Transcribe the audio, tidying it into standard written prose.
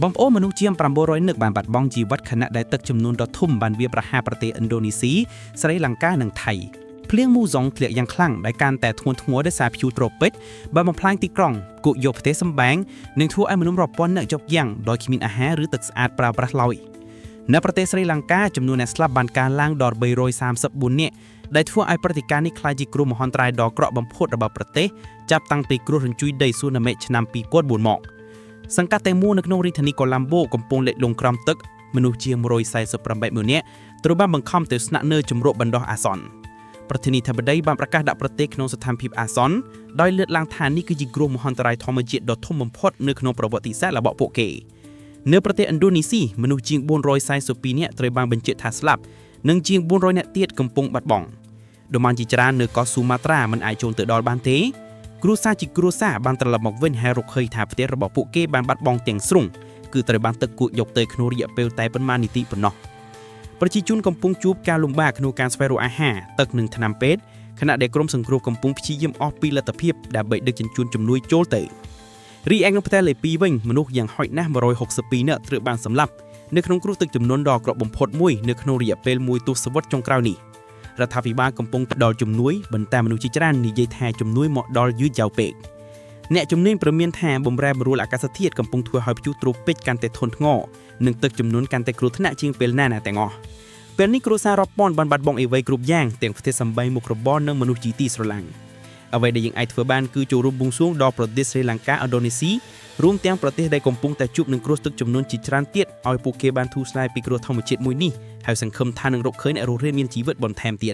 បងប្អូនមនុស្សជាង900នាក់បានបាត់បង់ជីវិតខណៈដែលទឹកចំនួនដ៏ធំបានវាយប្រហារប្រទេសឥណ្ឌូនេស៊ីស្រីលង្កានិងថៃភ្លៀងមូសុងធ្លាក់យ៉ាងខ្លាំងដែលកាន់តែធ្ងន់ធ្ងរដោយសារព្យុះត្រូពិចបានបំផ្លាញទីក្រុងគក់យកប្រទេសសម្បែងនិងធ្វើឲ្យមនុស្សរាប់ពាន់នាក់ជាប់យ៉ាងដោយគ្មានអាហារឬទឹកស្អាតប្រើប្រាស់ឡើយនៅប្រទេសស្រីលង្កាចំនួនអ្នកស្លាប់បានកើនឡើងដល់334នាក់ដែលធ្វើឲ្យព្រឹត្តិការណ៍នេះក្លាយជាគ្រោះមហន្តរាយដ៏អាក្រក់បំផុតរបស់ប្រទេសចាប់តាំងពីគ្រោះរញ្ជួយដីស៊ូណាមិឆ្នាំ2004មកសង្កាត់តែមួយនៅក្នុងរាជធានីកូឡាំបូកំពុងលិចលង់ក្រោមទឹកមនុស្សជាង148នាក់ត្រូវបានបង្ខំទៅស្នាក់នៅជំរកបណ្ដោះអាសន្នប្រធានាធិបតីបានប្រកាសដាក់ប្រទេសក្នុងស្ថានភាពអាសន្នដោយលើកឡើងថានេះគឺជាគ្រោះមហន្តរាយធម្មជាតិដ៏ធំបំផុតនៅក្នុងប្រវត្តិសាស្ត្ររបស់ពួកគេនៅប្រទេសឥណ្ឌូនេស៊ីមនុស្សជាង442នាក់ត្រូវបានបញ្ជាក់ថាស្លាប់និងជាង400នាក់ទៀតកំពុងបាត់បង់តំបន់ជាច្រើននៅកោះស៊ូម៉ាត្រាមិនអាចចូលទៅដល់បានទេគ្រួសារជាគ្រួសារបានត្រឡប់មកវិញហើយរកឃើញថាផ្ទះរបស់ពួកគេបានបាត់បង់ទាំងស្រុងគឺត្រូវបានទឹកគួចយកទៅក្នុងរយៈពេលតែប៉ុន្មាននាទីប៉ុណ្ណោះប្រជាជនកំពុងជួបការលំបាកក្នុងការស្វែងរកអាហារទឹកនិងថ្នាំពេទ្យខណៈដែលក្រុមសង្គ្រោះកំពុងព្យាយាមអស់ពីលទ្ធភាពដើម្បីដឹកជញ្ជូនជំនួយចូលទៅរីឯក្នុងផ្ទះលេខ2វិញមនុស្សយ៉ាងហោចណាស់162នាក់ត្រូវបានសម្លាប់នៅក្នុងគ្រោះទឹកជំនន់ដ៏អាក្រក់បំផុតមួយនៅក្នុងរយៈពេលមួយទសវត្សរ៍ចុងក្រោយនេះរដ្ឋាភិបាលកំពុងផ្ដល់ជំនួយបន្តែមនុស្សជាច្រើននិយាយថាជំនួយមកដល់យឺតយ៉ាវពេកអ្នកជំនាញព្រមានថាបំរែបំរួលអាកាសធាតុកំពុងធ្វើឲ្យព្យុះត្រូពិចកាន់តែធ្ងន់ធ្ងរនិងទឹកជំនន់កាន់តែគ្រោះថ្នាក់ជាងពេលណាទាំងអស់ពេលនេះគ្រួសាររាប់ពាន់បានបាត់បង់អីវ៉ៃគ្រប់យ៉ាងទាំងផ្ទះសម្បែងមុខរបរនិងមនុស្សជាទីស្រឡាញ់អ្វីដែលយើងអាចធ្វើបានគឺចូលរួមបួងសួងដល់ប្រទេសស្រីលង្កាឥណ្ឌូនេស៊ីរួមទាំងប្រទេសដែលកំពុងតែជួបនឹងគ្រោះទឹកជំនន់ជាច្រើនទៀតឲ្យពួកគេបានធូរស្រាយពីគ្រោះធម្មជាតិមួយនេះហើយសង្ឃឹមថានឹងរកឃើញអ្នករស់រានមានជីវិតបន្ថែមទៀត